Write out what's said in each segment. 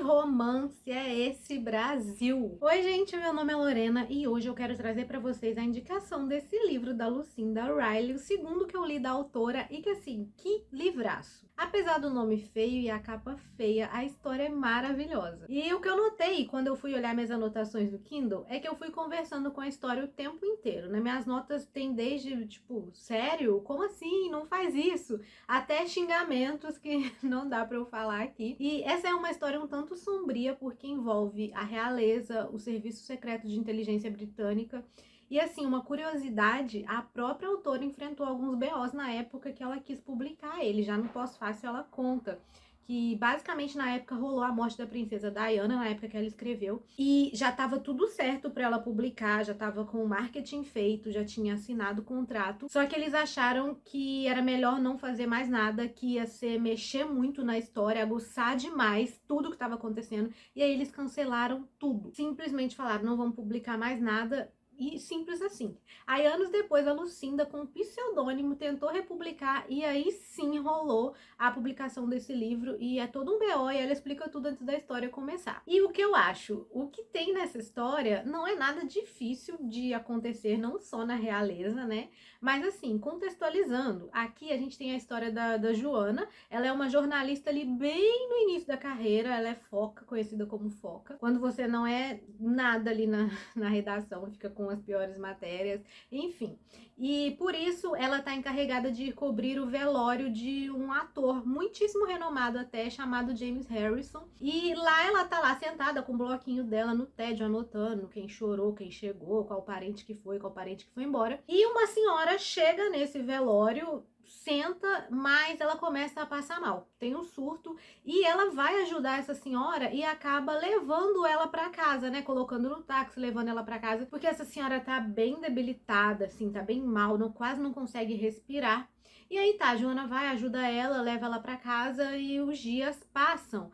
romance é esse, Brasil? Oi, gente, meu nome é Lorena e hoje eu quero trazer pra vocês a indicação desse livro da Lucinda Riley, o segundo que eu li da autora, e que assim, que livraço! Apesar do nome feio e a capa feia, a história é maravilhosa. E o que eu notei quando eu fui olhar minhas anotações do Kindle é que eu fui conversando com a história o tempo inteiro, né? Minhas notas tem desde, tipo, sério? Como assim? Não faz isso? Até xingamentos que não dá pra eu falar aqui. E essa é uma história um tanto sombria porque envolve a realeza, o serviço secreto de inteligência britânica. E assim, uma curiosidade, a própria autora enfrentou alguns BOs na época que ela quis publicar ele. Já no pós-fácil ela conta que basicamente na época rolou a morte da princesa Diana, na época que ela escreveu, e já estava tudo certo para ela publicar, já estava com o marketing feito, já tinha assinado o contrato, só que eles acharam que era melhor não fazer mais nada, que ia ser mexer muito na história, aguçar demais tudo que estava acontecendo, e aí eles cancelaram tudo. Simplesmente falaram, não vamos publicar mais nada, e simples assim. Aí anos depois a Lucinda, com um pseudônimo, tentou republicar e aí sim rolou a publicação desse livro e é todo um BO e ela explica tudo antes da história começar. E o que eu acho? O que tem nessa história não é nada difícil de acontecer, não só na realeza, né? Mas assim, contextualizando, aqui a gente tem a história da Joana, ela é uma jornalista ali bem no início da carreira, ela é foca, conhecida como foca. Quando você não é nada ali na redação, fica com as piores matérias, enfim. E por isso ela está encarregada de cobrir o velório de um ator muitíssimo renomado até, chamado James Harrison. E lá ela tá lá sentada com o bloquinho dela no tédio, anotando quem chorou, quem chegou, qual parente que foi, qual parente que foi embora. E uma senhora chega nesse velório, senta, mas ela começa a passar mal, tem um surto, e ela vai ajudar essa senhora e acaba levando ela pra casa, né, colocando no táxi, levando ela pra casa, porque essa senhora tá bem debilitada, assim, tá bem mal, quase não consegue respirar. E aí tá, a Joana vai, ajuda ela, leva ela pra casa e os dias passam.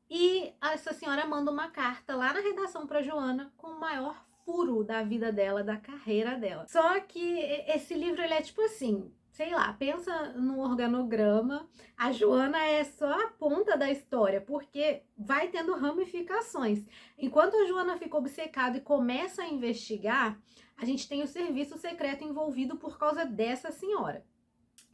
E essa senhora manda uma carta lá na redação pra Joana com o maior furo da vida dela, da carreira dela. Só que esse livro, ele é tipo assim, sei lá, pensa no organograma, a Joana é só a ponta da história, porque vai tendo ramificações. Enquanto a Joana fica obcecada e começa a investigar, a gente tem o serviço secreto envolvido por causa dessa senhora.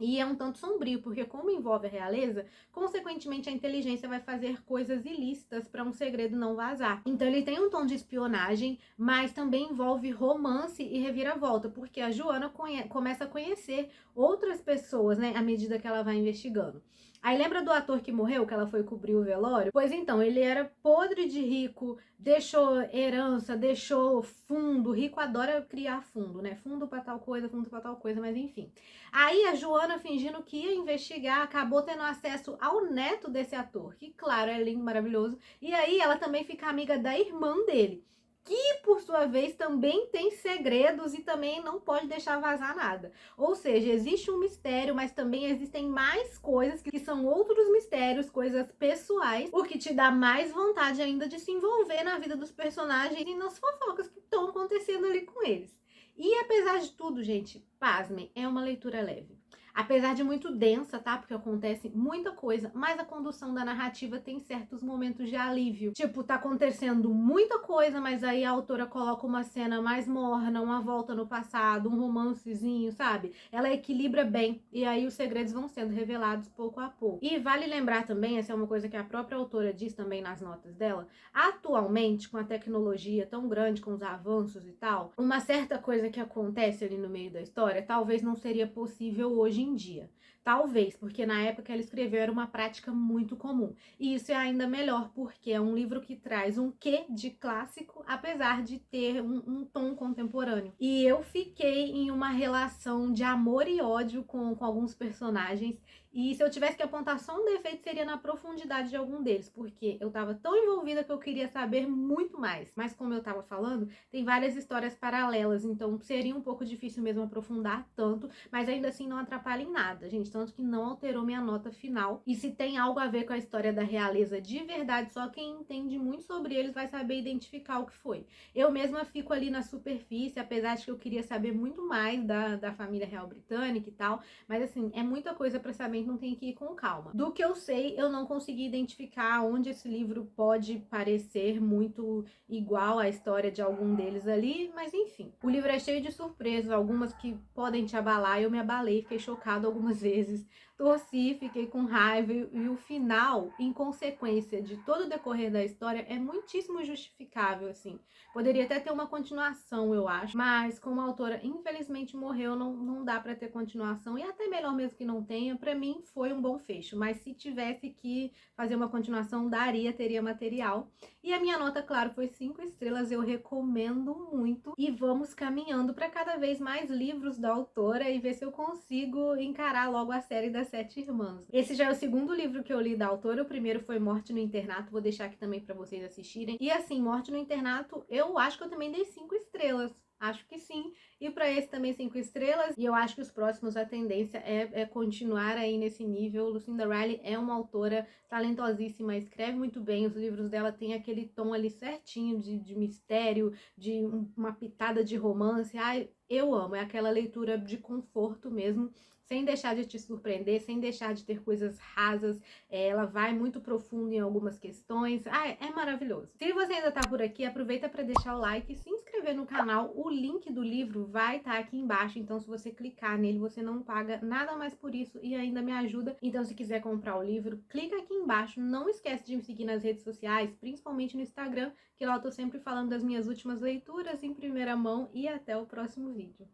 E é um tanto sombrio, porque como envolve a realeza, consequentemente a inteligência vai fazer coisas ilícitas para um segredo não vazar. Então ele tem um tom de espionagem, mas também envolve romance e reviravolta, porque a Joana começa a conhecer outras pessoas, né, à medida que ela vai investigando. Aí lembra do ator que morreu, que ela foi cobrir o velório? Pois então, ele era podre de rico, deixou herança, deixou fundo. Rico adora criar fundo, né? Fundo pra tal coisa, fundo pra tal coisa, mas enfim. Aí a Joana, fingindo que ia investigar, acabou tendo acesso ao neto desse ator, que claro, é lindo, maravilhoso. E aí ela também fica amiga da irmã dele, que por sua vez também tem segredos e também não pode deixar vazar nada. Ou seja, existe um mistério, mas também existem mais coisas que são outros mistérios, coisas pessoais, o que te dá mais vontade ainda de se envolver na vida dos personagens e nas fofocas que estão acontecendo ali com eles. E apesar de tudo, gente, pasmem, é uma leitura leve. Apesar de muito densa, tá? Porque acontece muita coisa, mas a condução da narrativa tem certos momentos de alívio. Tipo, tá acontecendo muita coisa, mas aí a autora coloca uma cena mais morna, uma volta no passado, um romancezinho, sabe? Ela equilibra bem e aí os segredos vão sendo revelados pouco a pouco. E vale lembrar também, essa é uma coisa que a própria autora diz também nas notas dela, atualmente, com a tecnologia tão grande, com os avanços e tal, uma certa coisa que acontece ali no meio da história, talvez não seria possível hoje em dia. Talvez, porque na época que ela escreveu era uma prática muito comum. E isso é ainda melhor, porque é um livro que traz um quê de clássico, apesar de ter um tom contemporâneo. E eu fiquei em uma relação de amor e ódio com alguns personagens. E se eu tivesse que apontar só um defeito, seria na profundidade de algum deles, porque eu tava tão envolvida que eu queria saber muito mais. Mas como eu tava falando, tem várias histórias paralelas, então seria um pouco difícil mesmo aprofundar tanto, mas ainda assim não atrapalha em nada, gente. tanto que não alterou minha nota final. E se tem algo a ver com a história da realeza de verdade, só quem entende muito sobre eles vai saber identificar o que foi. Eu mesma fico ali na superfície, apesar de que eu queria saber muito mais da família real britânica e tal, mas assim, é muita coisa para saber, então tem que ir com calma. Do que eu sei, eu não consegui identificar onde esse livro pode parecer muito igual à história de algum deles ali, mas enfim. O livro é cheio de surpresas, algumas que podem te abalar, eu me abalei, fiquei chocada algumas vezes, torci, fiquei com raiva, e o final, em consequência de todo o decorrer da história, é muitíssimo justificável, assim. Poderia até ter uma continuação, eu acho, mas como a autora infelizmente morreu, não dá pra ter continuação, e até melhor mesmo que não tenha. Pra mim foi um bom fecho, mas se tivesse que fazer uma continuação, teria material. E a minha nota, claro, foi 5 estrelas, eu recomendo muito. E vamos caminhando para cada vez mais livros da autora e ver se eu consigo encarar logo a série das 7 Irmãs. Esse já é o segundo livro que eu li da autora, o primeiro foi Morte no Internato, vou deixar aqui também para vocês assistirem. E assim, Morte no Internato, eu acho que eu também dei 5 estrelas. Acho que sim. E para esse também 5 estrelas. E eu acho que os próximos, a tendência é continuar aí nesse nível. Lucinda Riley é uma autora talentosíssima, escreve muito bem. Os livros dela têm aquele tom ali certinho de mistério, de uma pitada de romance. Ai, eu amo. É aquela leitura de conforto mesmo, sem deixar de te surpreender, sem deixar de ter coisas rasas. Ela vai muito profundo em algumas questões. É maravilhoso. Se você ainda tá por aqui, aproveita para deixar o like e se inscrever no canal. O link do livro vai estar aqui embaixo, então se você clicar nele, você não paga nada mais por isso e ainda me ajuda. Então se quiser comprar o livro, clica aqui embaixo. Não esquece de me seguir nas redes sociais, principalmente no Instagram, que lá eu tô sempre falando das minhas últimas leituras em primeira mão, e até o próximo vídeo.